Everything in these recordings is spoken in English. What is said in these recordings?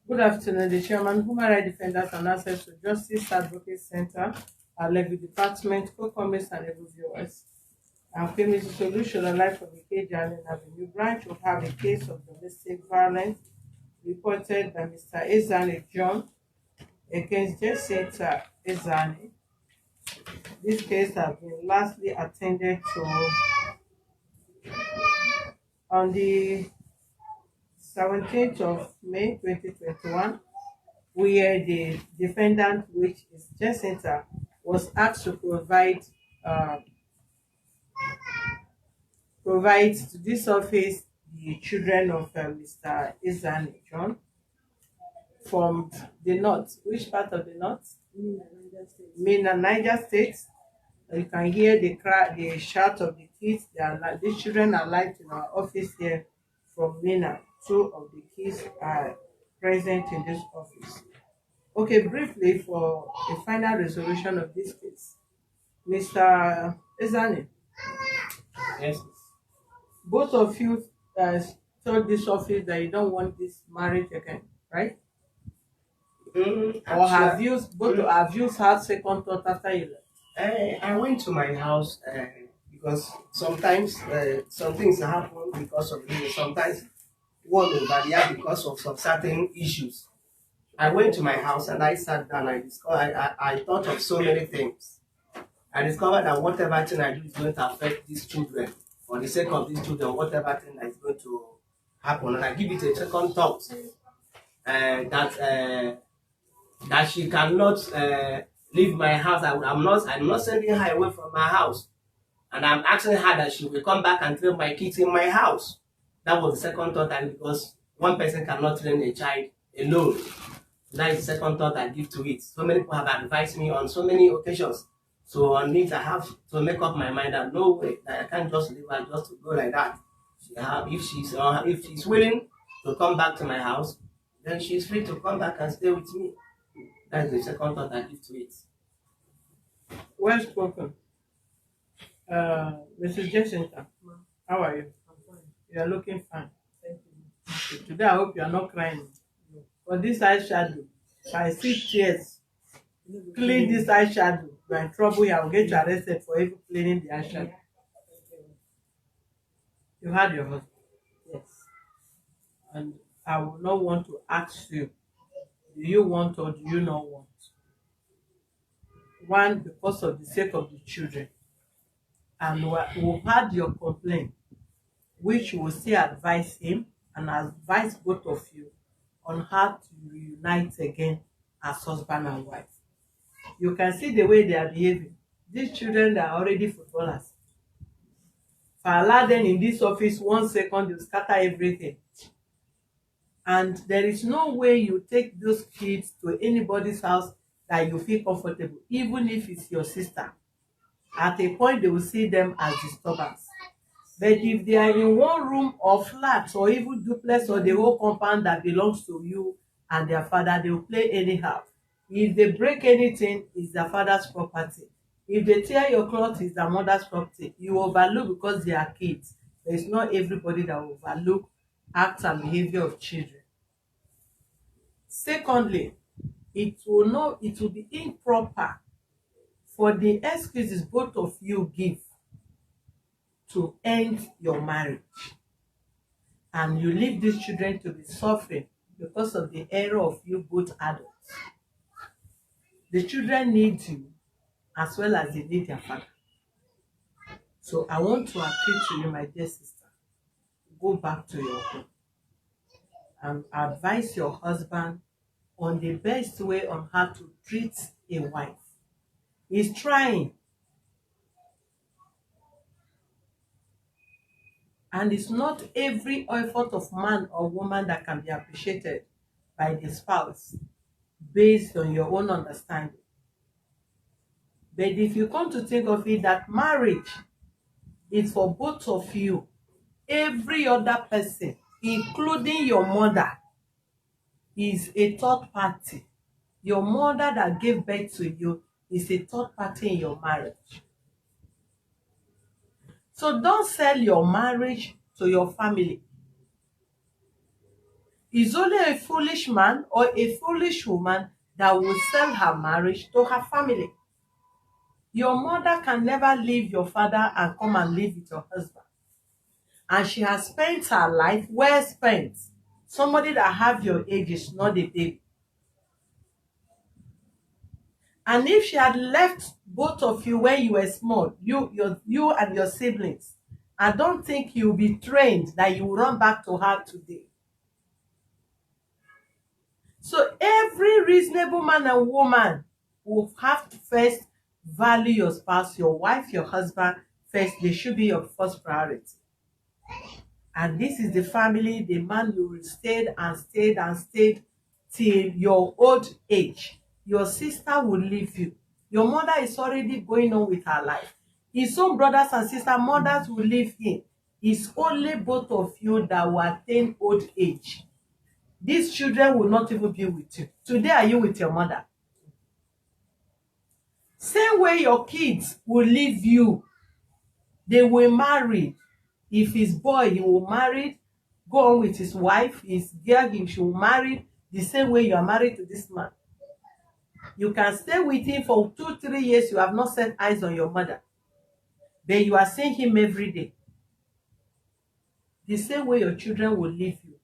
Good afternoon, the Chairman, Human Rights Defenders and Access to Justice Advocate Center, our Levy Department, co-comments and able viewers. I'm famous solution alive from the Jalan Avenue branch will have a case of domestic violence reported by Mr. Ezani John against Jacinta Ezani. This case has been lastly attended to on the 17th of May 2021, where the defendant, which is Jacinta, was asked to uh, provide to this office the children of Mr. Izani John from the north. Which part of the north? Mina, Niger State. You can hear the cry, the shout of the kids. These children are live in our office here from Mina. Two of the kids are present in this office. Okay, briefly for a final resolution of this case, Mr. Ezani, Yes. both of you told this office that you don't want this marriage again, right? Or have Actually, you have you had second thought after you left? I went to my house because sometimes some things happen because of this. Sometimes one over there because of some certain issues. I went to my house and I sat down. I thought of so many things. I discovered that whatever thing I do is going to affect these children. For the sake of these children, whatever thing that is going to happen, and I give it a second thought. That that she cannot leave my house. I'm not sending her away from my house. And I'm asking her that she will come back and train my kids in my house. That was the second thought, and because one person cannot train a child alone. That is the second thought I give to it. So many people have advised me on so many occasions. So on it, I have to make up my mind that no way, that I can't just leave her just to go like that. If she's willing to come back to my house, then she's free to come back and stay with me. That's the second thought I give to it. Well spoken. Mrs. Jacinta, how are you? I'm fine. You are looking fine. Thank you. Okay, today I hope you are not crying. For this eyeshadow, if I see tears, clean this eyeshadow. You are in trouble. I will get you arrested for even cleaning the eyeshadow. You had your husband. Yes. And I will not want to ask you, do you want or do you not want? One, because of the sake of the children. And we've had your complaint, which will still advise him and advise both of you on how to reunite again as husband and wife. You can see the way they are behaving. These children, they are already footballers. If I allow them in this office 1 second, they'll scatter everything. And there is no way you take those kids to anybody's house that you feel comfortable, even if it's your sister. At a point, they will see them as disturbance. But if they are in one room or flat or even duplex or the whole compound that belongs to you and their father, they will play anyhow. If they break anything, it's their father's property. If they tear your cloth, it's their mother's property. You overlook because they are kids. There is not everybody that will overlook acts and behavior of children. Secondly, it will be improper for the excuses both of you give to end your marriage, and you leave these children to be suffering because of the error of you both adults. The children need you as well as they need their father. So I want to appeal to you, my dear sister, go back to your home and advise your husband on the best way on how to treat a wife. He's trying, and it's not every effort of man or woman that can be appreciated by the spouse based on your own understanding. But if you come to think of it, that marriage is for both of you. Every other person, including your mother, is a third party. Your mother that gave birth to you is a third party in your marriage. So don't sell your marriage to your family. It's only a foolish man or a foolish woman that will sell her marriage to her family. Your mother can never leave your father and come and live with your husband. And she has spent her life well spent. Somebody that have your age is not a baby. And if she had left both of you when you were small, you and your siblings, I don't think you'll be trained that you will run back to her today. So every reasonable man and woman will have to first value your spouse, your wife, your husband first. They should be your first priority. And this is the family, the man you will stayed and stayed and stayed till your old age. Your sister will leave you. Your mother is already going on with her life. His own brothers and sisters, mothers will leave him. It's only both of you that will attain old age. These children will not even be with you. Today, are you with your mother? Same way your kids will leave you. They will marry. If his boy, he will marry, go on with his wife. His girl, she will marry the same way you are married to this man. You can stay with him for 2-3 years. You have not set eyes on your mother. But you are seeing him every day. The same way your children will leave you.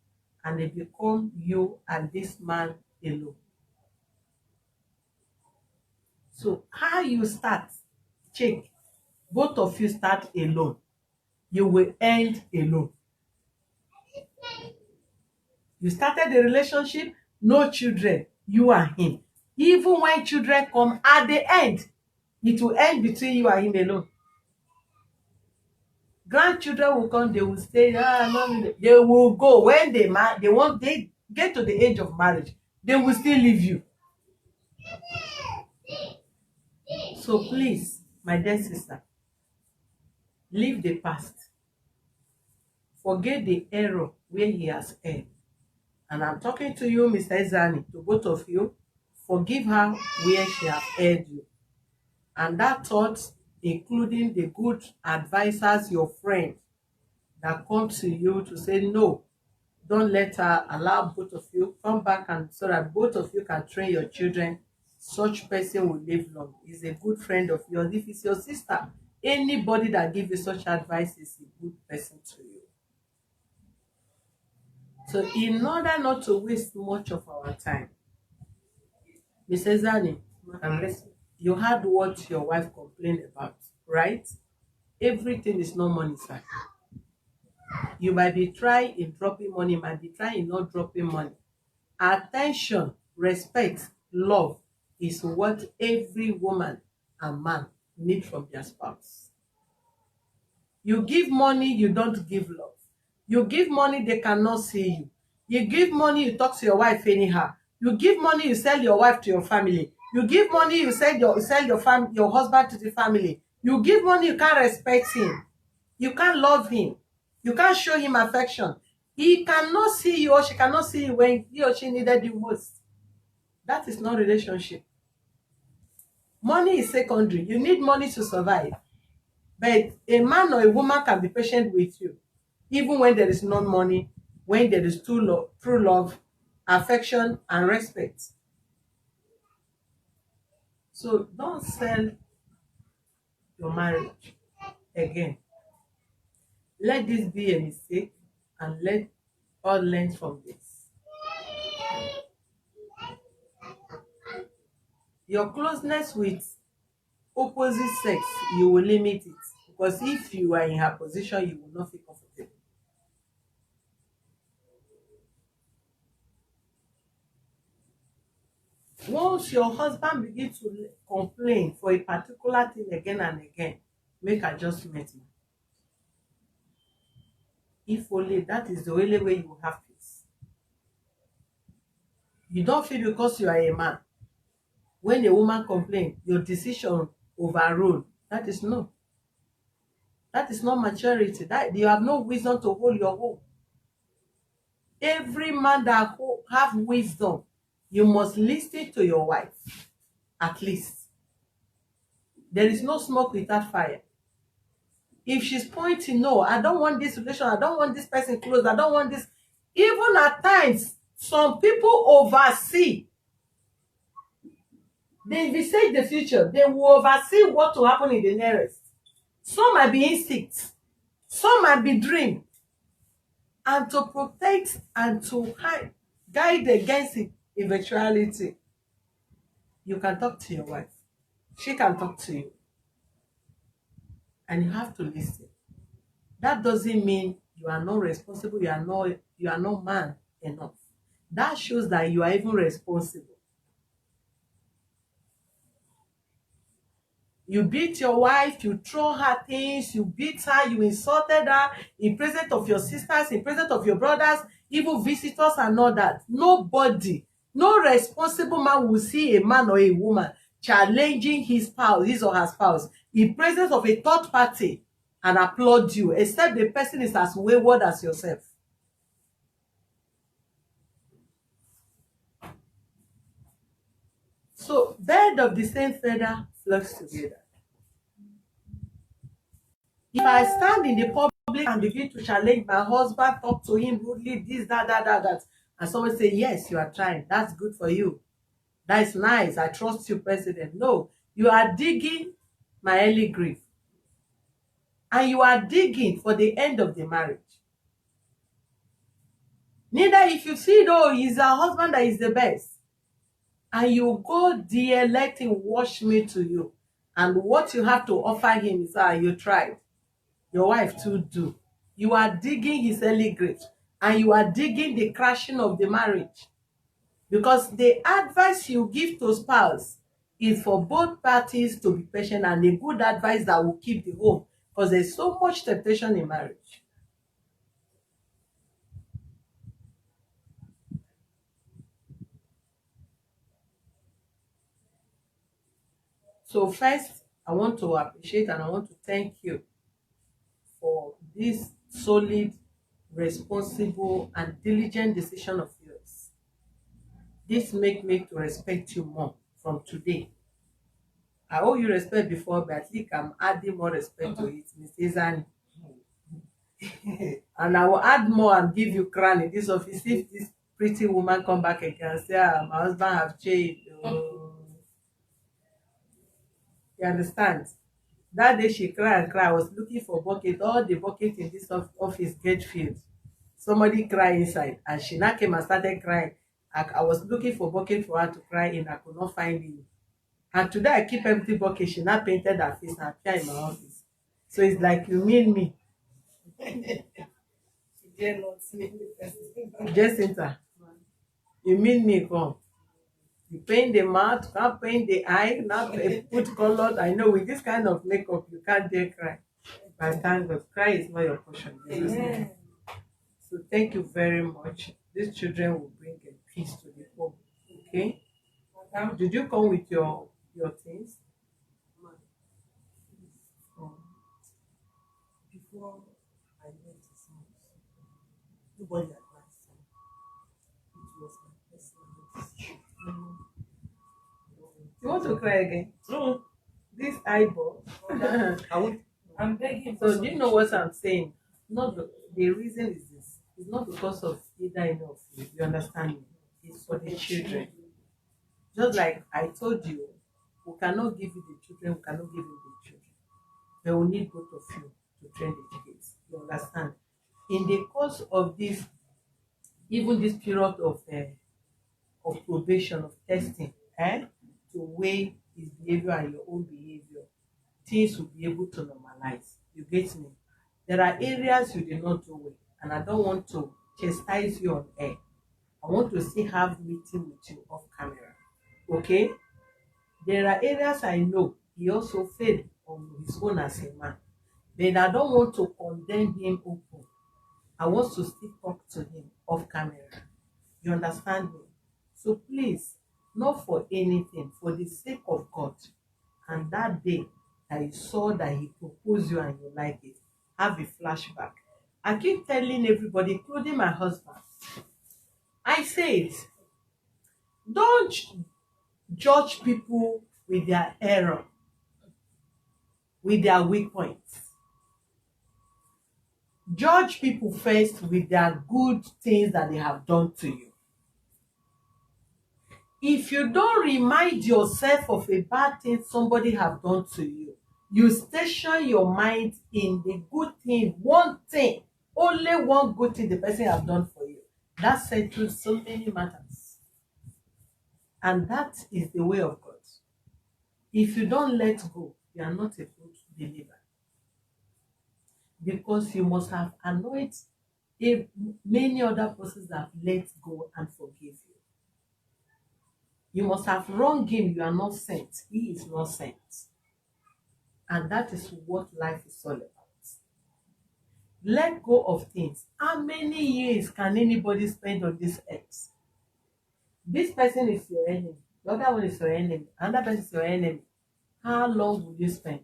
And they become you and this man alone. So how you start? Check. Both of you start alone. You will end alone. You started the relationship, no children, you and him. Even when children come, at the end, it will end between you and him alone. Grandchildren will come, they will stay, no, they will go. When they get to the age of marriage, they will still leave you. So please, my dear sister, leave the past. Forget the error where he has erred. And I'm talking to you, Mr. Ezani, to both of you. Forgive her where she has erred you. And that thought, including the good advisors, your friend, that come to you to say, no, don't let her, allow both of you, come back, and so that both of you can train your children. Such person will live long. Is a good friend of yours. If it's your sister, anybody that gives you such advice is a good person to you. So in order not to waste much of our time, Mrs. Zani, you heard what your wife complained about, right? Everything is not money, sir. You might be trying in dropping money, might be trying in not dropping money. Attention, respect, love is what every woman and man need from their spouse. You give money, you don't give love. You give money, they cannot see you. You give money, you talk to your wife anyhow. You give money, you sell your wife to your family. You give money, you sell your husband to the family. You give money, you can't respect him. You can't love him. You can't show him affection. He cannot see you, or she cannot see you when he or she needed you most. That is not relationship. Money is secondary. You need money to survive. But a man or a woman can be patient with you, even when there is no money, when there is true love, affection, and respect. So don't sell your marriage again. Let this be a mistake, and let all learn from this. Your closeness with opposite sex, you will limit it, because if you are in her position, you will not feel comfortable. Once your husband begins to complain for a particular thing again and again, make adjustment. If only that is the only way you will have peace. You don't feel because you are a man, when a woman complains, your decision overruled. That is no. That is not maturity. That you have no wisdom to hold your home. Every man that have wisdom, you must listen to your wife, at least. There is no smoke without fire. If she's pointing, no, I don't want this relation, I don't want this person close, I don't want this. Even at times, Some people oversee. They envisage the future. They will oversee what will happen in the nearest. Some might be instinct. Some might be dream. And to protect and to guide against eventuality, you can talk to your wife. She can talk to you. And you have to listen. That doesn't mean you are not responsible, you are not man enough. That shows that you are even responsible. You beat your wife, you throw her things, you beat her, you insulted her in presence of your sisters, in presence of your brothers, even visitors and all that. Nobody, no responsible man will see a man or a woman challenging his spouse, his or her spouse, in presence of a third party and applaud you, except the person is as wayward as yourself. So, bird of the same feather flocks together. If I stand in the public and begin to challenge my husband, talk to him rudely, this, that, and someone say, yes, you are trying, that's good for you. That is nice, I trust you, President. No, you are digging my early grave. And you are digging for the end of the marriage. Neither if you see, though, he's a husband that is the best, and you go there, let him wash me to you. And what you have to offer him is, you tried. Your wife too do. You are digging his early grave. And you are digging the crashing of the marriage. Because the advice you give to spouse is for both parties to be patient, and a good advice that will keep the home. Because there's so much temptation in marriage. So first, I want to appreciate and I want to thank you for this solid, responsible, and diligent decision of yours. This make me to respect you more from today. I owe you respect before, but I think I'm adding more respect to it, Ms. Ezani. And I will add more and give you crown in this office if this pretty woman come back again and say, my husband have changed. Oh. You understand? That day she cried and cried. I was looking for bucket. All the bucket in this office get filled. Somebody cried inside, and she now came and started crying. I was looking for bucket for her to cry in. I could not find it. And today I keep empty bucket. She now painted her face and appeared in my office. So it's like, you mean me? She dare not see me. Jacinta, you mean me? Come. You paint the mouth, can't paint the eye, now put color. I know with this kind of makeup, you can't dare cry. But thank God, cry is not your portion. Yeah. So thank you very much. These children will bring a peace to the home. Okay? Did you come with your things? Before I left his house, nobody advised me. It was my personal decision. You want to cry again? No, This eyeball. I'm begging. So do you know what I'm saying? Not the reason is this. It's not because of either any of you. You understand me? It's for the children. Just like I told you, we cannot give you the children, we cannot give you the children. But we need both of you to train the kids. You understand? In the course of this, even this period of probation, of testing, to weigh his behavior and your own behavior, things will be able to normalize. You get me? There are areas you did not do well, and I don't want to chastise you on air. I want to still have meeting with you off camera. Okay? There are areas I know he also failed on his own as a man. But I don't want to condemn him open. I want to still talk to him off camera. You understand me? So please, not for anything, for the sake of God. And that day that you saw that he proposed you and you like it, have a flashback. I keep telling everybody, including my husband, I said, don't judge people with their error, with their weak points. Judge people first with their good things that they have done to you. If you don't remind yourself of a bad thing somebody have done to you, you station your mind in the good thing, one thing, only one good thing the person have done for you. That settles so many matters. And that is the way of God. If you don't let go, you are not a good believer. Because you must have annoyed many other persons that have let go and forgive you. You must have wronged him. You are not sent. He is not sent. And that is what life is all about. Let go of things. How many years can anybody spend on this earth? This person is your enemy. The other one is your enemy. Another person is your enemy. How long will you spend?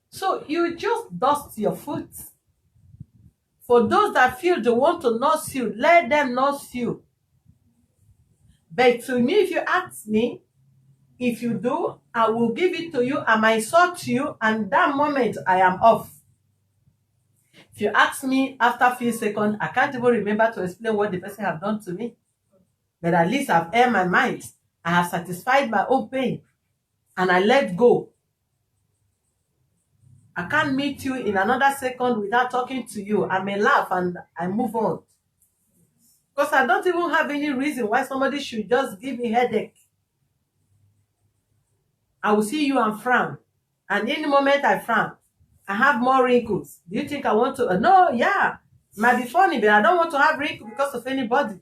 So you just dust your foot. For those that feel they want to nurse you, let them nurse you. But to me, if you ask me, if you do, I will give it to you. I might insult you, and that moment I am off. If you ask me after a few seconds, I can't even remember to explain what the person have done to me. But at least I've aired my mind. I have satisfied my own pain, and I let go. I can't meet you in another second without talking to you. I may laugh and I move on. Because I don't even have any reason why somebody should just give me headache. I will see you and frown. And any moment I frown, I have more wrinkles. Do you think I want to? No, yeah. It might be funny, but I don't want to have wrinkles because of anybody.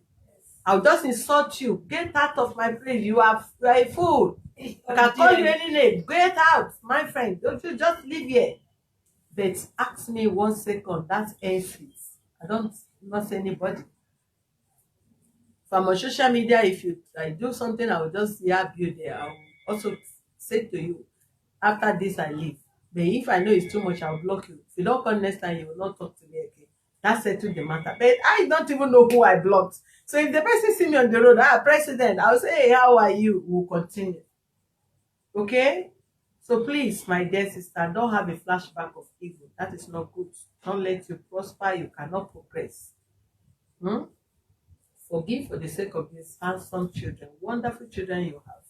I'll just insult you. Get out of my place. You are a fool. I can call you any name. Get out, my friend. Don't you just live here. But ask me 1 second. That ends it. I don't not anybody. If I'm on social media, if I do something, I will just yab you there. I will also say to you, after this, I leave. But if I know it's too much, I'll block you. If you don't come next time, you will not talk to me again. That settles the matter. But I don't even know who I blocked. So if the person see me on the road, president, I'll say, hey, how are you? We'll continue. Okay? So please, my dear sister, don't have a flashback of evil. That is not good. Don't let you prosper. You cannot progress. Forgive for the sake of these handsome children, wonderful children you have.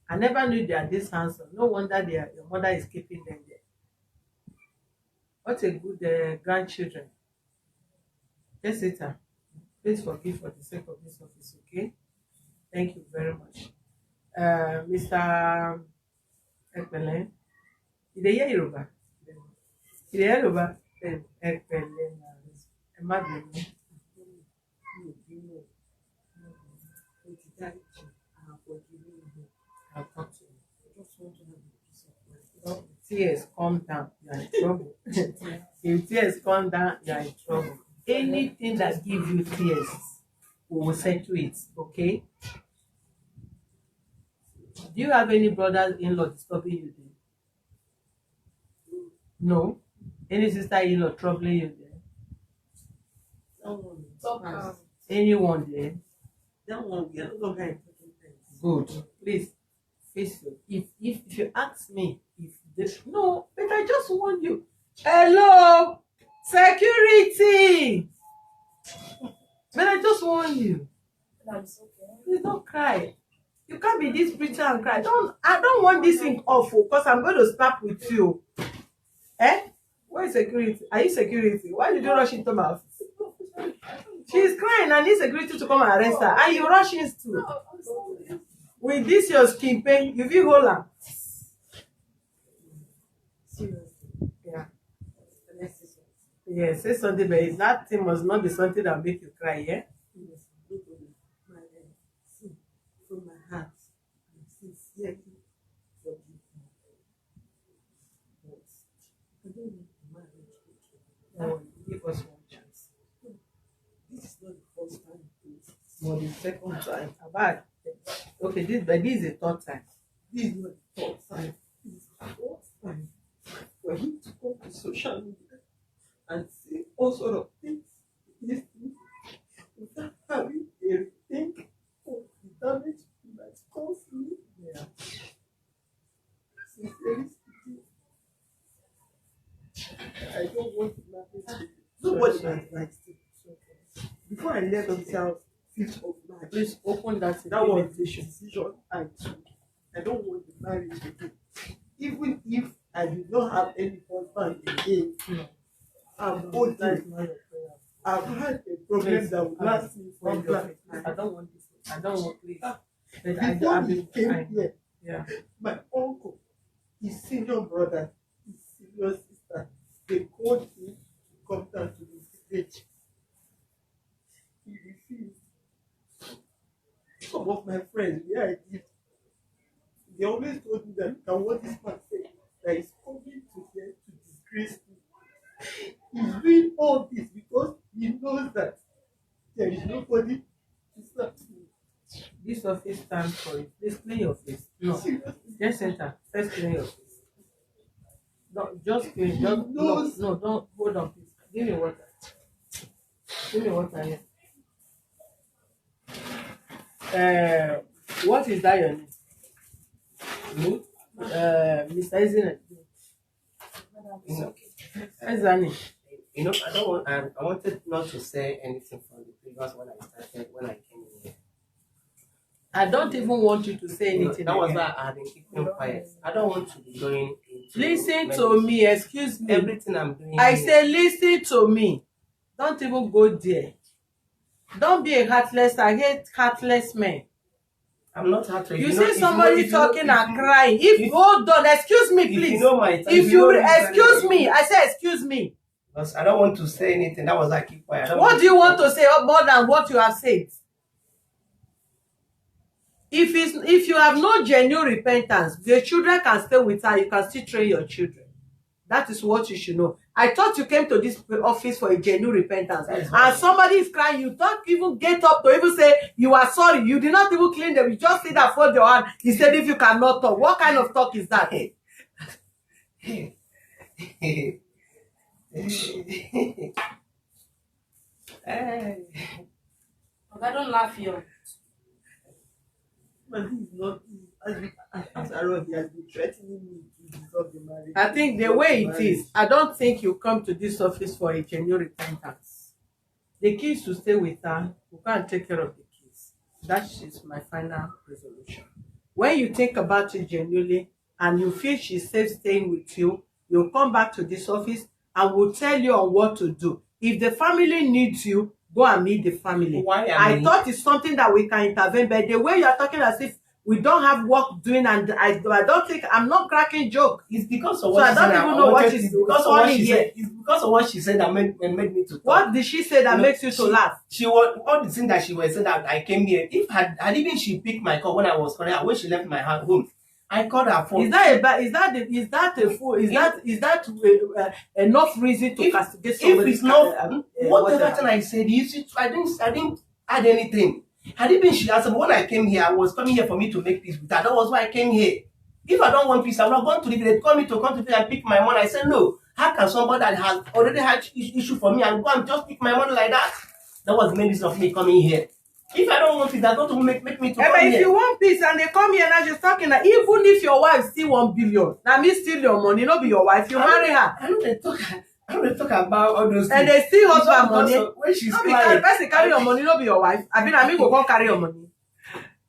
I never knew they are this handsome. No wonder your mother is keeping them there. What a good grandchildren. Jessica, please forgive for the sake of this office, okay? Thank you very much. Mr. Ekpele, you dey hear Yoruba? You dey hear Yoruba? Ekpele, ẹ má bínú. I'll talk to you. I just want to have a peace of mind. Tears, calm down. You are in trouble. If tears calm down, you are in trouble. Anything that gives you tears, we will settle it. Okay? Do you have any brothers-in-law disturbing you there? No. Any sister-in-law troubling you there? Someone. Anyone there? That one, we are not going to important things. Good. Please face it. If you ask me, no, but I just want you. Hello, security. But I just want you. Please don't cry. You can't be this pretty and cry. I don't want this thing awful because I'm going to snap with you. Where is security? Are you security? Why did you rush into my office? She's crying. I need security to come and arrest her. And you rush in too. With this your skin pain, you feel hold her. Seriously. Yeah. Yeah, say something, but that thing must not be something that will make you cry, yeah? Yes. From my heart, I sincerely forgive you. I don't need to marry you. Give us one chance. This is not the first time, please. But the second time. About okay, this is the third time. This is not the third time. This is the fourth time for him to come to social media and say all sort of things without having a think of the damage he might cause me. Yeah. Sincerely speaking, I don't want to marry. Nobody advised him. Before I left this house, 5th of March, Please open that. That was the decision I took. I don't want the marriage again. Even if I did not have any husband again, No. I'm That okay. is not your prayer. I've had a problem that will last me for life. I don't want this. I don't want please. But Before he came I- here, Yeah. my uncle, his senior brother, his senior sister, they called him to come down to the village. He refused. Some of my friends, where I did, they always told me that what this man said, that he's coming to here to disgrace me. He's doing all this because he knows that there is nobody to serve me. This office stands for it. Please clean your face. No. Seriously. Jacinta, first clean your face. No, just clean. Just no, don't hold on, please. Give me water. Give me water here. What is that your name? Me? Mr. Ezani. Ezani. You know, I don't want. I wanted not to say anything from the previous when I came in here. I don't even want you to say You know, anything. that was again. why I have been keeping quiet. I don't want to be going into. Listen to me, excuse me. Everything I'm doing. I here- say listen to me. Don't even go there. Don't be a heartless. I hate heartless men. I'm not heartless. You know, see if somebody if know- talking if and you- crying. if- Hold on, excuse me, If please. you know my If you know excuse me, I say excuse me. Because I don't want to say anything. That was why I keep quiet. I don't What do you want to say more than what you have said? If you have no genuine repentance, the children can stay with her. You can still train your children. That is what you should know. I thought you came to this office for a genuine repentance. That is And right. somebody is crying. You don't even get up to even say you are sorry. You did not even clean them. You just sit and fold your hand. He said if you cannot talk. What kind of talk is that? I don't laugh here. But he's not. After all, he has been threatening me to dissolve the marriage. I think the way it is, I don't think you come to this office for a genuine repentance. The kids to stay with her, you can't take care of the kids. That is my final resolution. When you think about it genuinely and you feel she's safe staying with you, you'll come back to this office and we'll tell you on what to do. If the family needs you, go and meet the family. Why am I thought it's something that we can intervene, but the way you're talking as if we don't have work doing, and I don't think I'm not cracking joke. It's because of So what I she don't said. even know what wanted- she's it's because of what funny she here. said. It's because of what she said that made me to talk. What did she say that You know, makes you to laugh? She was all the things that she was saying that I came here. If had even she picked my call when I was calling her when she left my home, I called her phone. Is that a bad? Is that a fool? Is that enough reason to If- castigate If somebody? it's not whatever whatever. thing I said, you see, I didn't add anything. Had it been she answered, but when I came here, I was coming here for me to make peace with her. That was why I came here. If I don't want peace, I'm not going to leave. They call me to come to village and pick my money. I said no. How can somebody that has already had issue for me and go and just pick my money like that? That was the main reason of me coming here. If I don't want peace, that's not to make me to Yeah, come but if here. you want peace and they come here now, she's talking that even if your wife steal 1 billion, now me steal your money, not be your wife, you marry her. I don't talk about all those And things. they still It's husband all because money. of when she's No, because the crying. person carry your money, not be your wife. I mean, go come carry your money.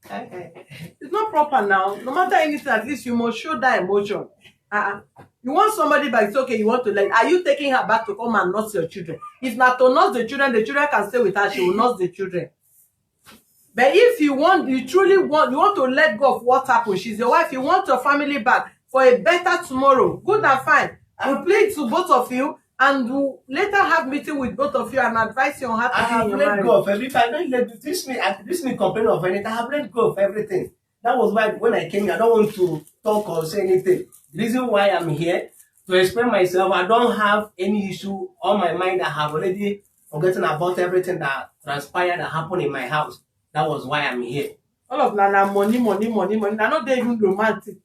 It's not proper now. No matter anything, at least you must show that emotion. You want somebody back, it's okay, you want to let. Are you taking her back to come and nurse your children? If not to nurse the children can stay with her, she will nurse the children. But if you truly want, you want to let go of what happened, she's your wife, you want your family back for a better tomorrow, good and fine. We'll plead to both of you and we'll later have meeting with both of you and advise you on how to I be in have your let marriage. go of everything. I don't let this me complain of anything. I have let go of everything. That was why when I came here, I don't want to talk or say anything. The reason why I'm here to explain myself, I don't have any issue on my mind. I have already forgotten about everything that transpired that happened in my house. That was why I'm here. All of na money. Na not even romantic.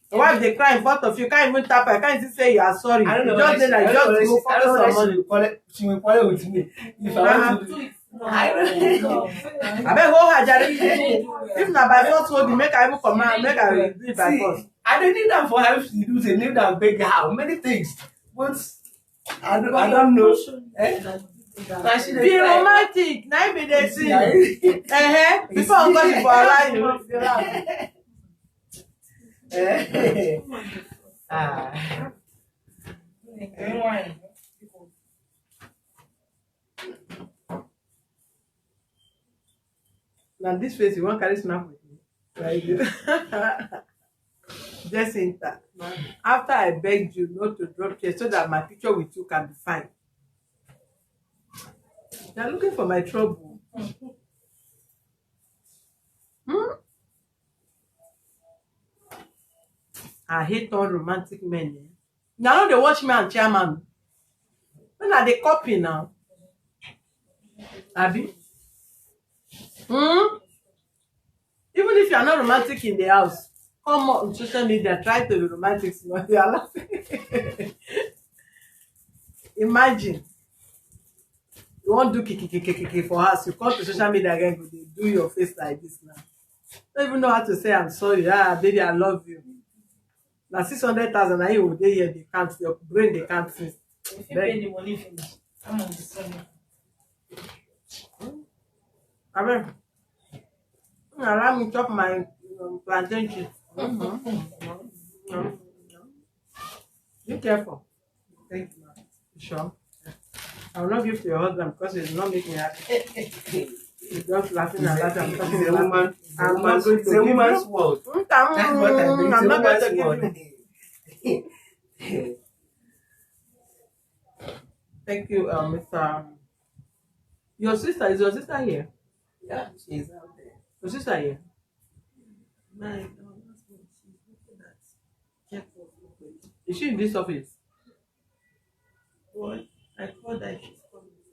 The wife they cry in front of you, can't even tap her, can't even say you are sorry. I don't know. You just say that you just go I don't focus know. on money. She will quarrel with me if I want to. I don't know. I beg hold her jare. If na by force hold make I even come out, make I do it by force. I don't need that for help to do. They need that beg how many things, but I don't know. Eh? Be romantic. Now be the scene. Before I'm going for a ride, now this face, you want carry snap with me? Right? Jacinta, after I begged you not to drop tears so that my picture with you can be fine. You're looking for my trouble. I hate all romantic men. Now they watch me and chairman. When are they copy now? Abi? Even if you are not romantic in the house, come on social media, try to be romantic. You are laughing. Imagine. You won't do kiki for us. You come to social media again, you do your face like this now. Don't even know how to say I'm sorry. Baby, I love you. Now 600,000 now you dey here, they can't. Your brain they can't think. If you pay the money finish, I'm on the same. Amen. Allow me to chop my plantain chips. Be careful. Thank you, ma'am. Sure. I will not give to your husband because it will not make me happy. He's just laughing at that. I'm talking It's a about woman. I'm not going to It's a give woman's you. world. I'm That's what I mean. It's a not going to woman's give you. world. Thank you, Mr. Your sister, is your sister here? Yeah, she's out there. Your sister here? My husband, she's looking at check-up. Is she in this office? Well, I called her, she's coming so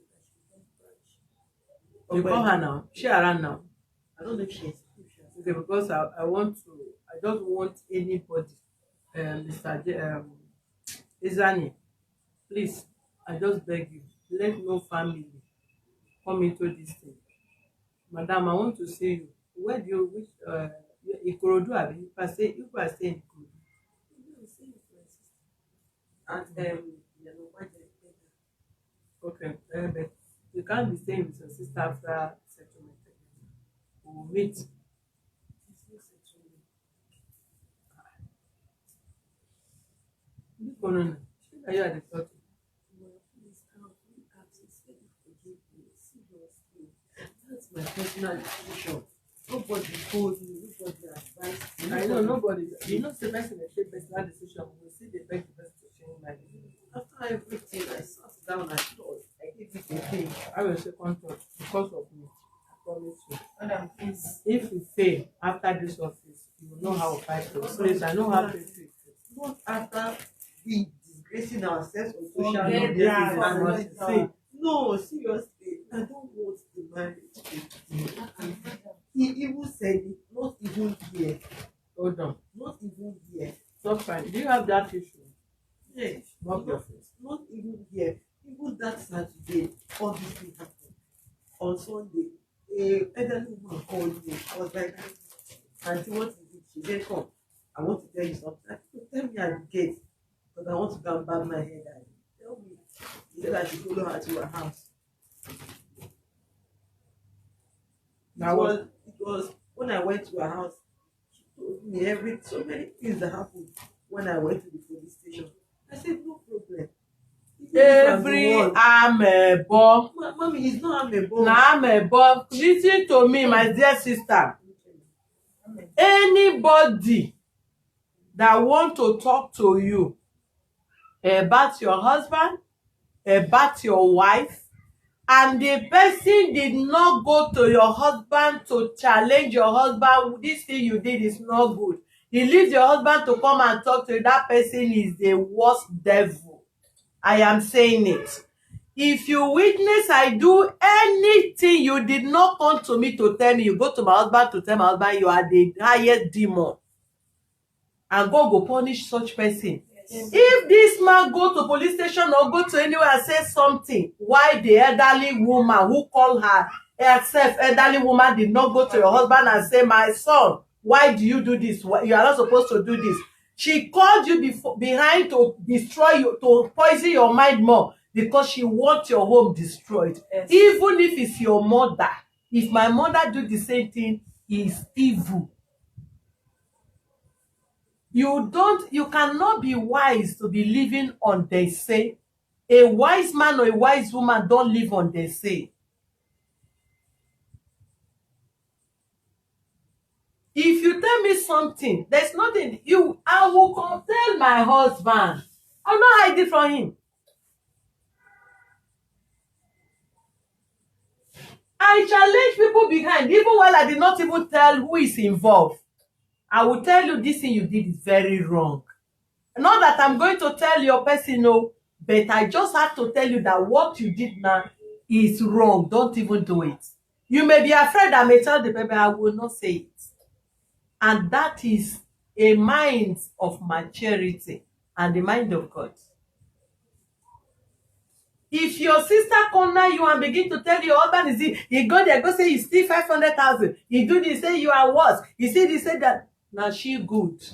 that she comes back. You call her now? She around now? I don't know if she's Okay, because I don't want anybody, Mr. Ezani, please, I just beg you, let no family come into this thing. Madam, I want to see you. Where do you, which, Ikorodu, abi? You can say in Ikorodu. and Okay, but you can't be staying with your sister after settlement. We'll meet. No, no, no. Are you at the thought? That's my personal decision. Nobody told me, nobody advised me. I know nobody. You know, the person that take personal decision. We see the best person to change my decision. After everything, I sat down and thought, I gave it a think. I will second thought because of me. I promise you. Madam, please. If you fail after this office, you will know how to fight for. Please, I know how to fix it. Not after we disgracing ourselves on social Forget media. that. And Forget like, that. say, no, seriously, I don't want the marriage to be. He even said it, not even here. Hold on. Not even here. Not fine. Do you have that issue? Yes. Not your face. Not even here. Even that Saturday, all this thing happened. On Sunday, a elderly woman called me. I was like, Auntie, what is it? She said, come, I want to tell you something. I said, tell me at the gate, because I want to go and bang my head at you. Tell me. He said I should follow her to her house. It was when I went to her house, she told me so many things that happened when I went to the police station. I said, no problem. Every amebo. Mommy, it's not amebo. Na amebo. Listen to me, my dear sister. Anybody that want to talk to you about your husband, about your wife, and the person did not go to your husband to challenge your husband, this thing you did is not good. He leaves your husband to come and talk to you. That person is the worst devil. I am saying it. If you witness I do anything, you did not come to me to tell me, you go to my husband to tell my husband you are the highest demon. And God go punish such person. Yes. If this man go to police station or go to anywhere and say something, why the elderly woman who called herself elderly woman did not go to your husband and say, my son, why do you do this? You are not supposed to do this. She called you behind to destroy you, to poison your mind more. because she wants your home destroyed. Yes. Even if it's your mother, if my mother do the same thing, is evil. You cannot be wise to be living on they say. A wise man or a wise woman don't live on they say. If you tell me something, there's nothing I will come tell my husband. I'll not hide it from him. I challenge people behind, even while I did not even tell who is involved. I will tell you this thing you did is very wrong. Not that I'm going to tell your person no, but I just have to tell you that what you did now is wrong. Don't even do it. You may be afraid I may tell the people, I will not say it. And that is a mind of maturity and the mind of God. If your sister corner you and begin to tell your husband, he go there, go say you steal 500,000. He do this, say you are worse. He said this, say that. Now she good.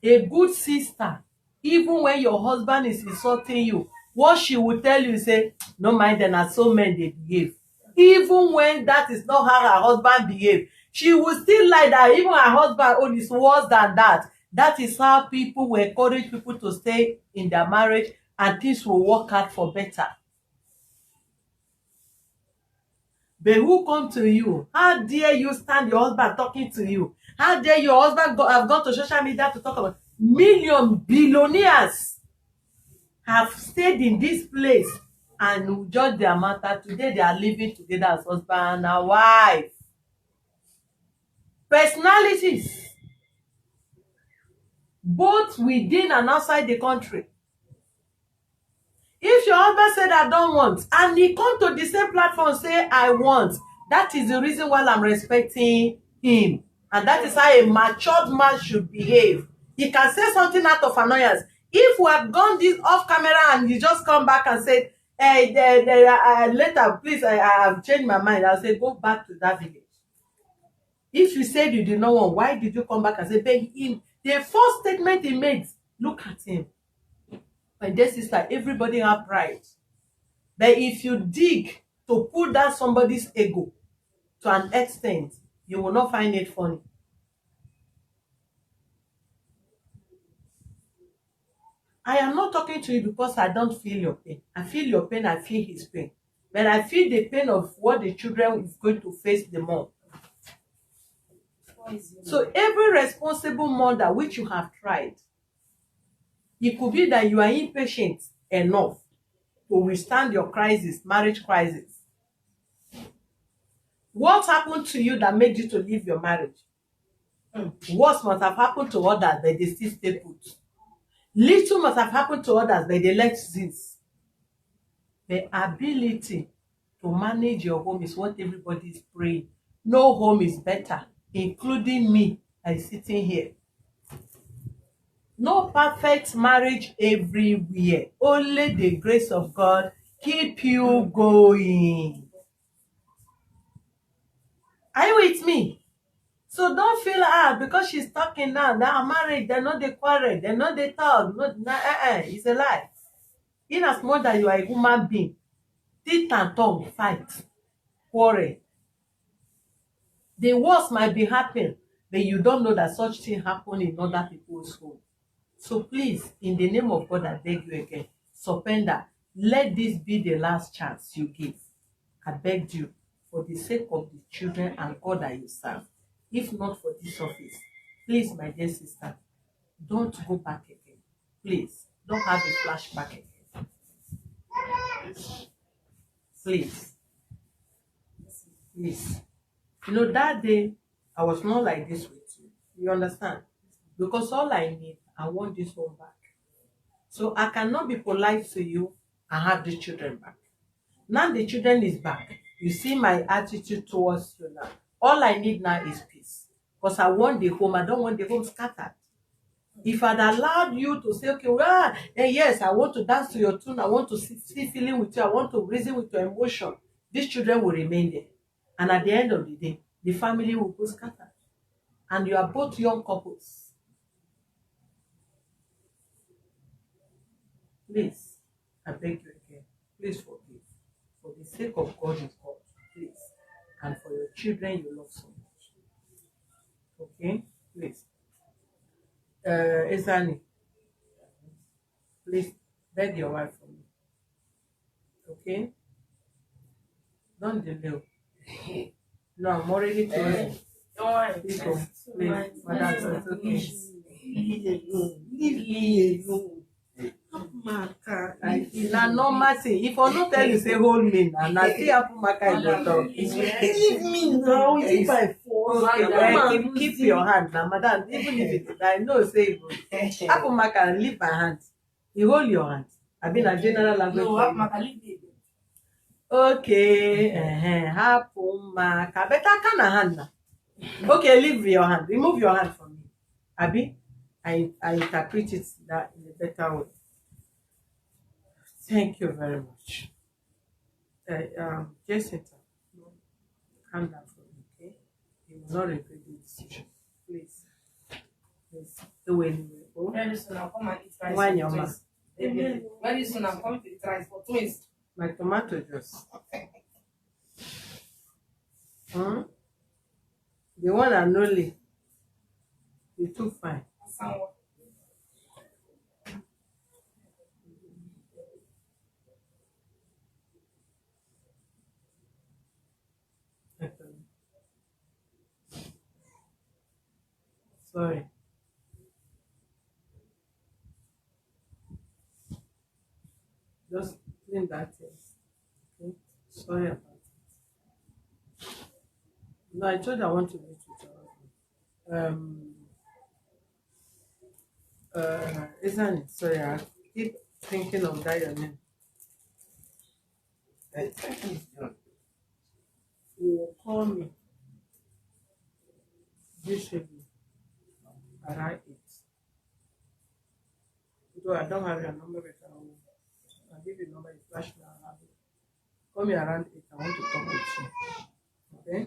A good sister, even when your husband is insulting you, what she will tell you say, no mind them, as so men they behave. Even when that is not how her husband behave, she will still lie that even her husband is worse than that. That is how people will encourage people to stay in their marriage and things will work out for better. But who come to you? How dare you stand your husband talking to you? How dare your husband have gone to social media to talk about billionaires have stayed in this place and judge their matter. Today they are living together as husband and wife. Personalities, both within and outside the country. If your husband said I don't want, and he come to the same platform say I want, that is the reason why I'm respecting him. And that is how a matured man should behave. He can say something out of annoyance. If we have gone this off camera and you just come back and say, hey, later, please, I have changed my mind, I'll say, go back to that village. If you said you did not want, why did you come back and say, but the first statement he made, look at him. My dear sister, everybody have pride. But if you dig to pull down somebody's ego to an extent, you will not find it funny. I am not talking to you because I don't feel your pain. I feel your pain, I feel his pain. But I feel the pain of what the children is going to face the more. So every responsible mother which you have tried, it could be that you are impatient enough to withstand your crisis, marriage crisis. What happened to you that made you to leave your marriage? What must have happened to others, but they still stay put. Little must have happened to others, but they left sins. The ability to manage your home is what everybody is praying. No home is better, including me, I'm sitting here. No perfect marriage everywhere. Only the grace of God keep you going. Are you with me? So don't feel because she's talking now, they are married, they're not the quarrel, they're not the talk. It's a lie. In as much as you are a human being, teeth and tongue fight, quarrel. The worst might be happening, but you don't know that such thing happen in other people's home. So please, in the name of God, I beg you again, surrender. Let this be the last chance you give. I beg you, for the sake of the children and God that you serve. If not for this office, please, my dear sister, don't go back again. Please, don't have a flashback again. Please. Please. You know, that day, I was not like this with you. You understand? Because all I need, I want this home back. So I cannot be polite to you and have the children back. Now the children is back. You see my attitude towards you now. All I need now is peace. Because I want the home. I don't want the home scattered. If I'd allowed you to say, okay, well, yes, I want to dance to your tune. I want to see feeling with you. I want to reason with your emotion. These children will remain there. And at the end of the day, the family will go scattered. And you are both young couples. Please, I beg you again, please forgive. For the sake of God in God, please. And for your children you love so much. Okay? Please. Ezani, please beg your wife for me. Okay? Don't delay. No, I'm already closing. Don't worry. Please, please, madam, it's okay. Leave me alone. Leave me alone. Maka. Na normal thing. If I not tell you say hold me now, na see apple maka you go talk. Leave me now. It's my fault. Okay, keep your hand now, madam. Even if it, I know say you go. Apple maka leave my hand. You hold your hand. I been a general language. No, for you. Maka, leave it. Okay, apple maka. Better can a hand now. Okay, leave your hand. Remove your hand from me. Abi, I interpret it that in a better way. Thank you very much. Jacinta, calm down for me, okay? You will not regret the decision. Please. Please. Oh, Very soon I'll come and eat rice Why for your twins. Very soon I'm coming to eat rice for twins. my tomato juice. The one and only. You too fine. Someone. Sorry. Just clean that thing. Okay? Sorry about it. No, I told you I want to meet with her. Isn't it? Sorry, I keep thinking of that your name. You will call me this evening around 8. Though I don't have your number, but I'll give you number. You flash me around. Call me around 8. I want to talk with you. Okay?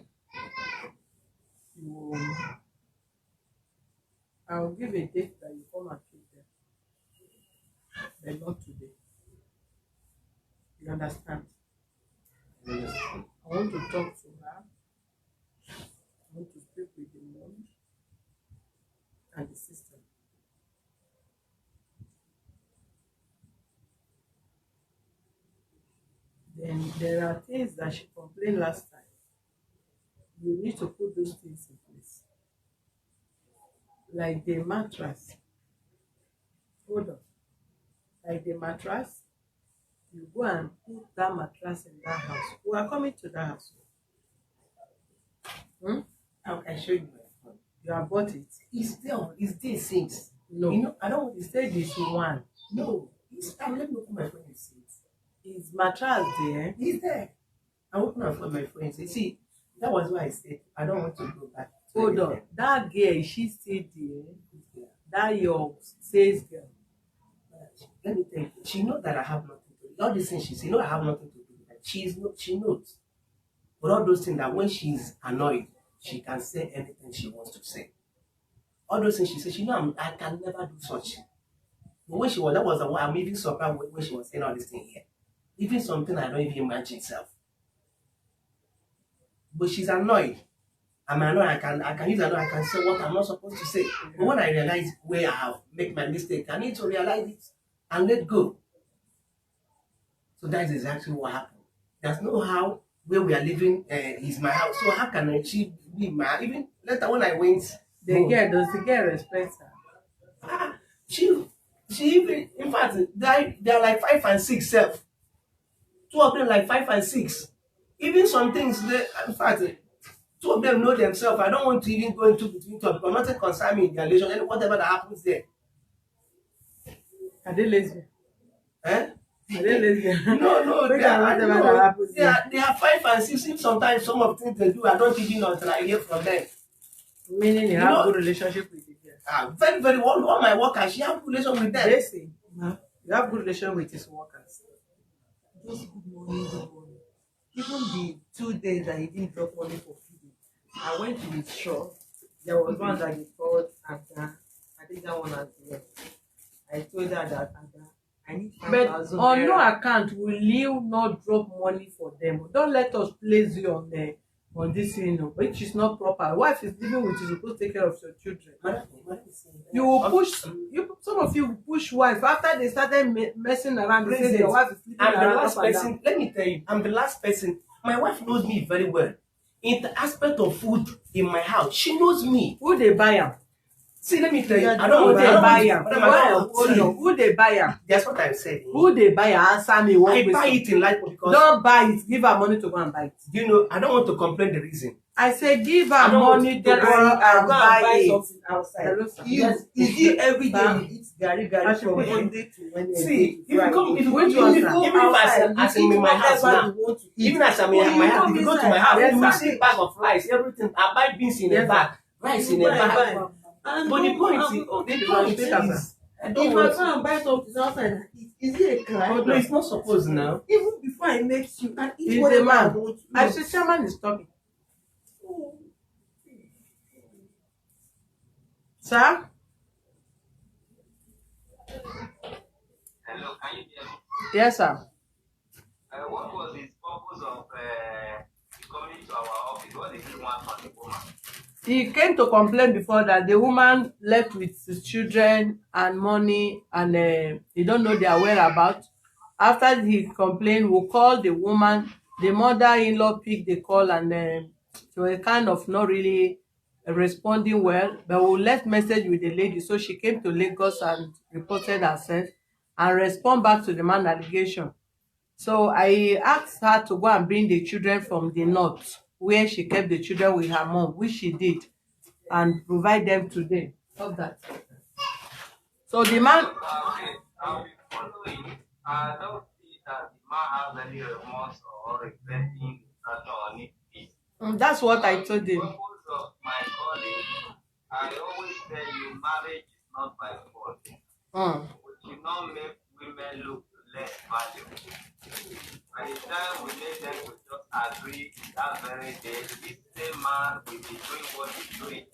You will, I'll give a date that you come and pick them, but not today. You understand? I want to talk to her. I want to speak with the mom and the sister. Then there are things that she complained last time. You need to put those things in place. Like the mattress. Hold on. Like the mattress, you go and put that mattress in that house. We are coming to that house. How can I show you my phone? You have bought it. It's there. It's there since. No. You know, I don't want You to said this one. No. It's time. Let me open my phone and see it. Is mattress there? It's there. I open my phone, my friends. You see, that was why I said I don't want to go back. to Hold on. anything. That girl, is she still there? Yeah. That your sales girl. Let me tell you, she knows that I have nothing to do. All these things she says, I have nothing to do with that. She knows. But all those things that when she's annoyed, she can say anything she wants to say. All those things she says, I can never do such. But when that was the one, I'm even surprised when she was saying all this thing here. Even something I don't even imagine self. But she's annoyed. I'm annoyed. I can use annoyed. I can say what I'm not supposed to say. But when I realize where I have made my mistake, I need to realize it and let go. So that is exactly what happened. There's no how where we are living is my house. So how can she be my even later when I went home, Does the girl respect her? she even in fact they're like 5 and 6 self. Two of them like 5 and 6. Even some things they in fact two of them know themselves. I don't want to even go into between two because nothing concerns me in their relation and whatever that happens there. Are they lesbian? Eh? Are they lesbian? No, Whatever that happens they are 5 and 6. If sometimes some of the things they do, I don't even know until I hear from them. Meaning you have good relationship with the girl. Very, very all my workers, she have relation with them. They say you have good relation with his workers. Just good morning, good morning. Even the 2 days that he didn't drop money for feeding, I went to his shop. There was one that he called Ada. I think that one has left. I told her that Ada, I need But 5,000 on no naira. account will you not drop money for them. Don't let us place you on this, which is not proper. Wife is living with you, supposed to take care of your children. You will push some of you push wife after they started messing around. They say your wife is sleeping I'm the around last up and person. down. Let me tell you, I'm the last person. My wife knows me very well. In the aspect of food in my house, she knows me. Who they buy am? See, let me tell you, Yeah, I don't Who want they to buy am? Madam, I don't want to- Who they buy am? That's what I said. Who they buy am? Answer me one I question. buy it in life because Don't buy it. Give her money to go and buy it. I don't want to complain the reason. I say give I her don't want money to to go go and buy it. something outside. Hello, sir. Is it every day Sir? you eat gari I gari should from put on- Monday to Wednesday? See, to if you Friday? come, if you Which even one, if sir? even if as I'm in my house now, you want to eat. even as I'm in my house, if you go to my house, Yes, you will sir. see bag of rice, everything. I buy beans in a Yes, bag, rice in a bag. And But the no, point I'm- is, the This is point speaker, sir. is, I if don't I want go and buy something outside and eat, is it a crime? no, it's not supposed now. Even before I make you and eat He's whatever a man. I want to. I say chairman is talking. Sir? Hello, can you hear me? Yes, sir. What was his purpose of coming to our office? What did he want from the woman? He came to complain before that the woman left with his children and money and he don't know their whereabouts. After he complained, we called the woman. The mother-in-law picked the call and she was kind of not really responding well. But we left message with the lady. So she came to Lagos and reported herself and respond back to the man allegation. So I asked her to go and bring the children from the north, where she kept the children with her mom, which she did, and provide them today. Stop that. So the man, Okay, I'll be following. I don't see that the man has any remorse or regretting that on it. that's what I told The him. purpose of my calling, I always tell you, marriage is not by force. We should not make women look less valuable. By the time we make them to just agree that very day, this same man will be doing what he's doing.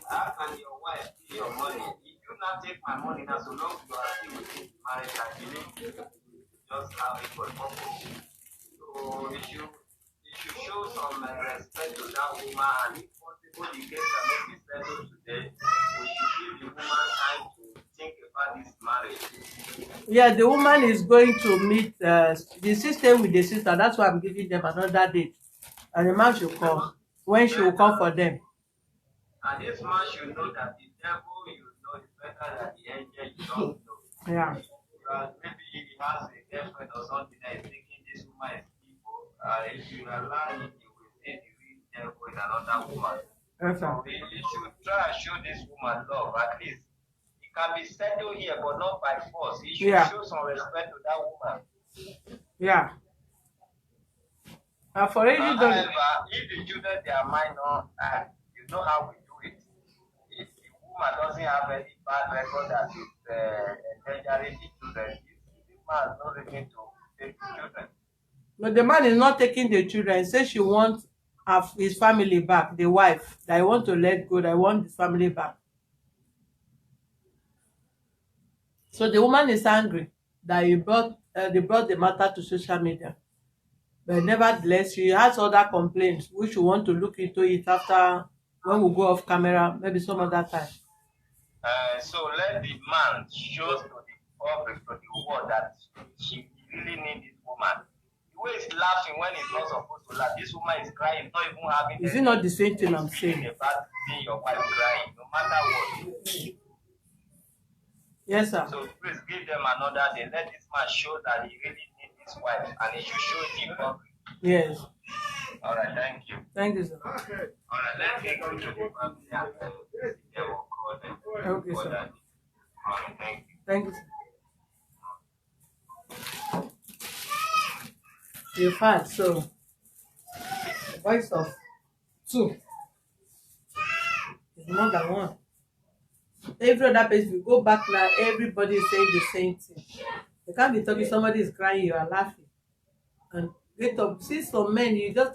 How can your wife see your money? If you not take my money now, so long you are still within the marriage, I believe you just have it for a purpose. So you should show some respect to that woman, and if possible, the case can make it settled today. We should give the woman time to think about this marriage. Yeah, the woman is going to meet the sister with the sister. That's why I'm giving them another date. And the man should come when she will come for them. And this man should know that the devil you know is better than the angel you don't know. Yeah. Maybe he has a girlfriend or something that is thinking this woman is evil. If you allow him, he will see the real devil in another woman. Yes, sir. So you should try and show this woman love. At least it can be settled here, but not by force. You should Yeah. show some respect to that woman. Yeah. I've already done it. However, if the children they are minor, you know how we do it. If the woman doesn't have any bad record that is endangering the children, this man has no reason to take the children. But the man is not taking the children. He says she wants his family back, the wife. That I want to let go. That I want his family back. So the woman is angry that they brought the matter to social media. But nevertheless, she has other complaints which we want to look into it after when we go off camera, maybe some other time. So let the man show to the public, to the world that she really needs this woman. The way he's laughing when he's not supposed to laugh. This woman is crying, not even having. Is it not the same thing I'm saying? About seeing your wife crying, no matter what. Yes, sir. So please give them another day. Let this man show that he really needs his wife, and he should show it in public. Yes. All right, thank you. Thank you, sir. All right, let me go to the family and they will call them. Okay, For sir. that. All right, thank you. Thank you, sir. In fact, so the voice of two is more than one. Every other person, you go back now, everybody is saying the same thing. You can't be talking, somebody is crying, you are laughing. And get up. See some men, you just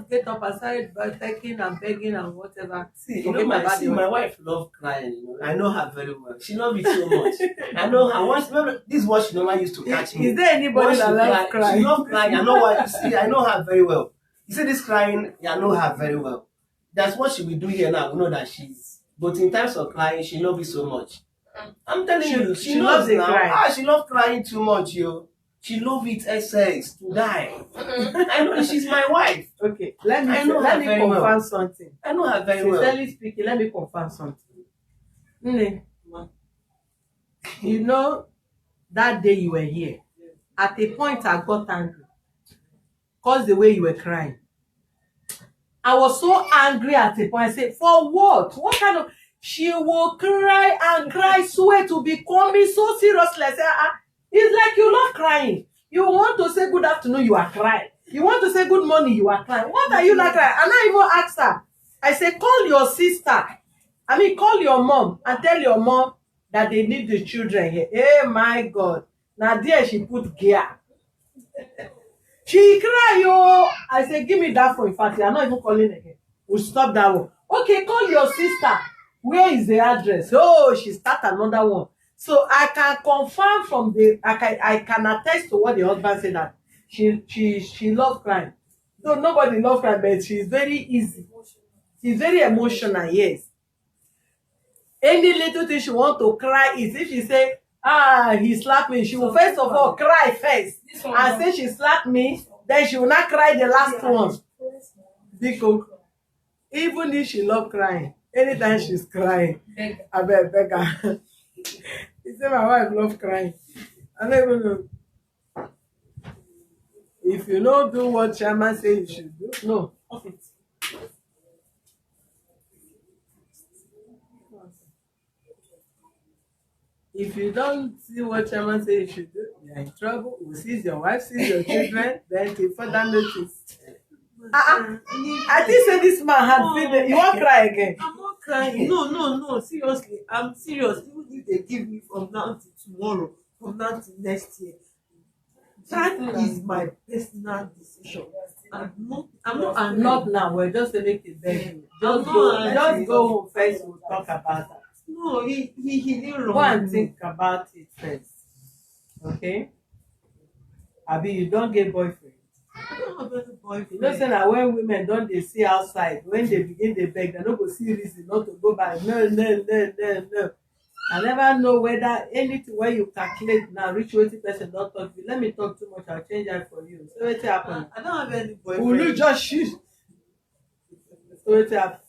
get up and start begging and begging and whatever. See, Forget about the my wife love crying. I know her very well. She love it so much. I know her. This is what she normally used to catch me. Is there anybody that loves crying? She love crying. I know what you see. I know her very well. You see this crying, I know her very well. That's what she will do here now. We know that she's. But in terms of crying, she love it so much. I'm telling you, she loves it now. Crying. She loves crying too much, yo. She love it SS to die. I know she's my wife. Okay, let me confirm something. I know her very well. Sincerely speaking, let me confirm something. You know, that day you were here, at a point I got angry because the way you were crying. I was so angry at a point. I said, for what? What kind of... She will cry and cry, swear to be coming so seriously. I say, it's like you love crying. You want to say good afternoon, you are crying. You want to say good morning, you are crying. What are you not crying? And I even asked her. I said, call your sister. Call your mom and tell your mom that they need the children here. Hey, my God. Now there she put gear. She cry, yo. I said, give me that phone. In fact, I'm not even calling again. We'll stop that one. Okay, call your sister. Where is the address? Oh, she start another one. So I can confirm from I can attest to what the husband said, that she loves crying. Though nobody loves crying, but she's very easy. She's very emotional, yes. Any little thing she want to cry is if she say, he slapped me, she will first of all cry first. And say she slapped me, then she will not cry the last one. Because even if she love crying, anytime she's crying, I beg her. He said my wife love crying. I don't even know. If you don't do what Chairman say you should do, no, off it. If you don't see what Chairman say you should do, you're in trouble. We'll seize your wife, seize your children, then till further notice. I think say this man has been there. You won't cry again. I'm not crying. No. Seriously, I'm serious. Even if they give me from now to tomorrow, from now to next year, that is my personal decision. I'm not now. We're just making it just go home first. We'll talk about that. No, he didn't wrong. Go and think about it first. Okay? Abi, you don't get boyfriend. I don't have any boyfriend. You know, say that when women don't they see outside, when they begin to beg, they don't go see reason not to go back. No. I never know whether anything where you calculate now reach 20% don't talk to you. Let me talk too much, I'll change that for you. So what's happening? I don't have any boyfriend. Will you just shoot? So what's happening?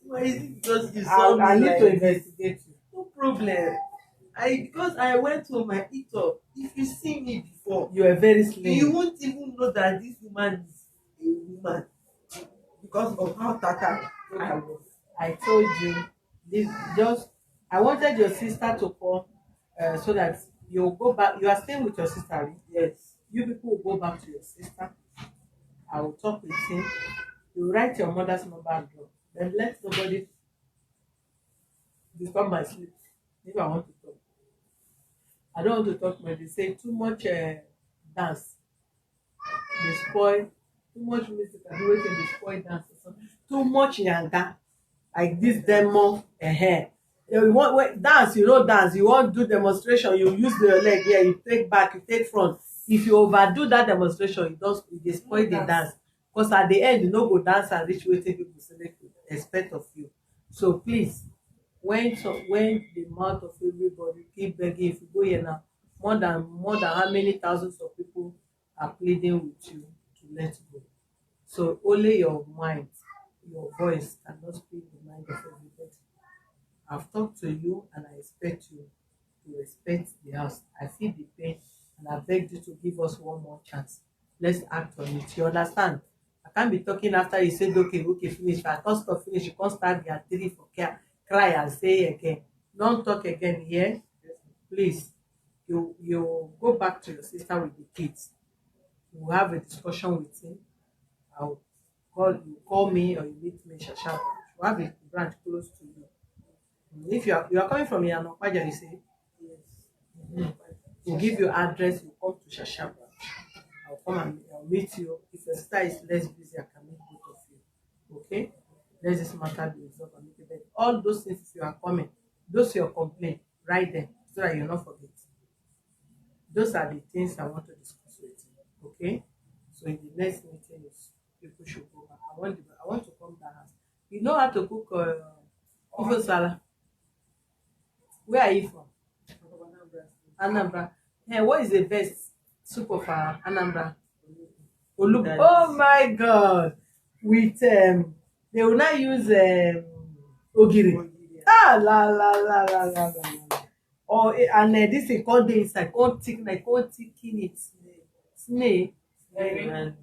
Why is it because you saw me? I need to investigate you. No problem. Because I went home, I eat up. If you see me before, you are very slim. You won't even know that this woman is a woman because of how tata I was. I told you this. I wanted your sister to call so that you'll go back. You are staying with your sister, right? Yes. You people will go back to your sister. I will talk with him. You write your mother's number and drop. Then let nobody disturb my sleep if I want to talk. I don't want to talk when they say too much dance. They spoil too much music and the way they spoil dance or something. Too much yanga. Like this demo. You want dance, you know dance. You want to do demonstration, you use your leg here, you take back, you take front. If you overdo that demonstration, you spoil the dance. Because at the end, you no go dance and reach waiting people say they could expect of you. So please, when the mouth of everybody keep begging, if you go here now, more than how many thousands of people are pleading with you to let go. So only your mind, your voice cannot speak the mind of everybody. I've talked to you and I expect you to respect the house. I feel the pain and I beg you to give us one more chance. Let's act on it. You understand? I can't be talking after you said okay, finish. If I can't stop finish, you can't start the three for care, cry and say again. Don't talk again here. Please. You go back to your sister with the kids. We'll have a discussion with him. I'll call me or you meet me, Shasha. We'll have a branch close to you. If you are coming from Yanopaja, you say, yes. We'll give you address, you come to Shasha branch. I'll come and I'll meet you. If your sister is less busy, I can meet both of you. Okay? Let this matter be resolved amicably. All those things, if you are coming, those your complaint, write them so that you'll not forget. Those are the things I want to discuss with you. Okay? So in the next meeting, people should go back. I want to come back. You know how to cook Ifo salad? Where are you from? Anambra. Hey, what is the best soup of Anambra? Olubu. Oh my God! With they will not use ogiri. Ah la la la la la la. Oh, and this thing called the inside, called thicken it. Snail. Then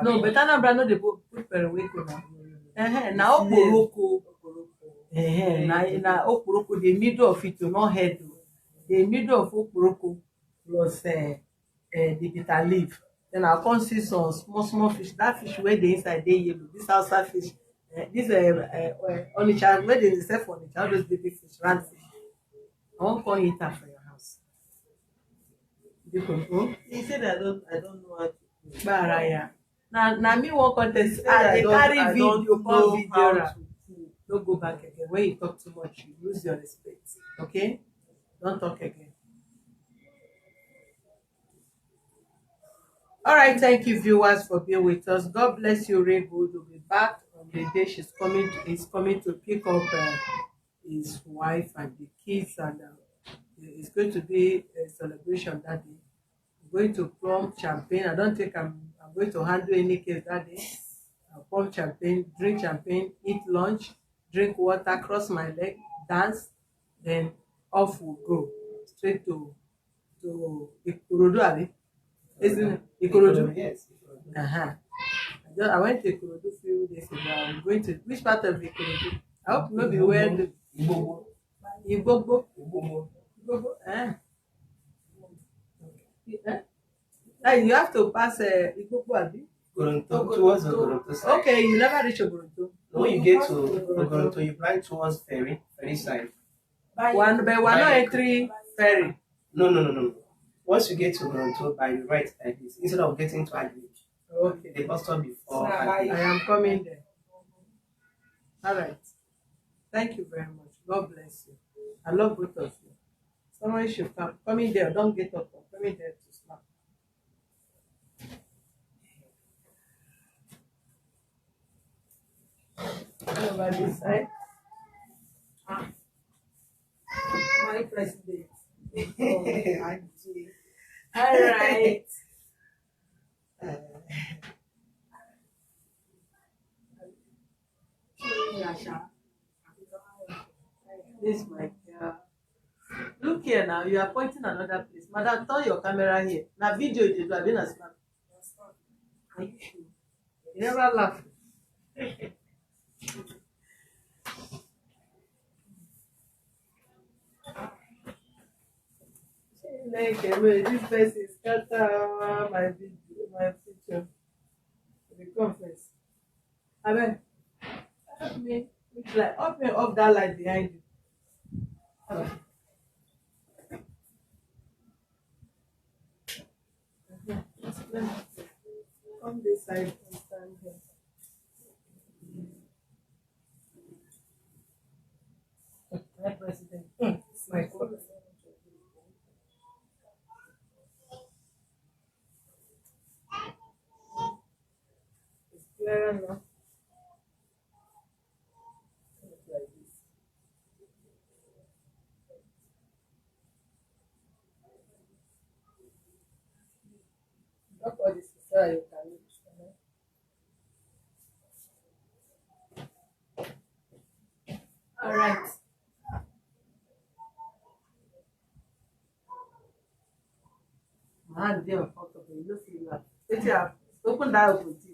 no, but Anambra no dey put periwinkle now. Now okporoko. Na okporoko, the middle of it, not head. The middle of okporoko plus the bitter leaf. Then I'll come see some small fish. That fish where the inside dey yellow. This outside fish. This Onitsha where they sell for Onitsha, all those baby fish, round fish. I won't come eat that for your house. He said I don't know how to cook. Baraya. Now me one contest. I They don't- carry I don't video, know come video. how Ra. to cook. Don't go back again. When you talk too much, you lose your respect. Okay? Don't talk again. All right, thank you, viewers, for being with us. God bless you, Ray Good. Will be back on the day he's coming to pick up his wife and the kids, and it's going to be a celebration that day. I'm going to plump champagne. I don't think I'm going to handle any case that day. I'll pump champagne, drink champagne, eat lunch, drink water, cross my leg, dance, then off we'll go straight to Ikorodu, abi? Isn't it? Ikorodu? Yes. I went to Ikorodu a few days ago. I'm going to which part of Ikorodu? I hope maybe where the Igbobo. Igbobo. Igbobo. Igbobo. You have to pass Igbobo, abi? Ogoronto, towards Ogoronto side. Okay, you never reach Ogoronto. When you get to Ogoronto, you blind towards ferry side. But we're not entering ferry. No. Once you get to Ogoronto, by the right like this, instead of getting to Agric, Okay. the bus stop before I Agric. am coming there. All right. Thank you very much. God bless you. I love both of you. Someone should come. Come in there. Don't get up. Come in there to snap. Over this side. My president. All right. This my girl. Look here now. You are pointing another place. Madam, turn your camera here. Now video you do. I've been a snap. Are you sure? You never laugh. This person scatter my video, my picture. The conference. Amen. Help me. Which light? Help me off that light behind you. Amen. Come this side and stand here. My president. It's my phone. It's clear enough. Look like this. Look all this so you can look. All right. Man, they are comfortable. You don't feel that. If you have open that up with it.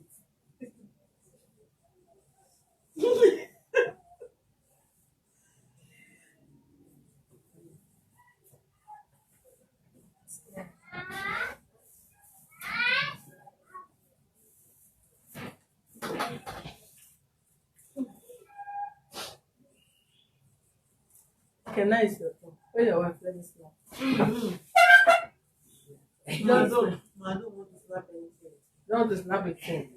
Okay, nice. Where your wife? Let me see. You don't know. I don't want to slap anything. Don't just snap it in.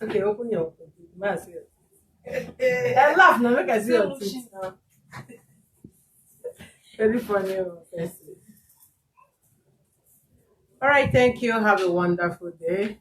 Okay, open your computer. May I see it? I laugh now, make I see your teeth now. Very funny. All right, thank you. Have a wonderful day.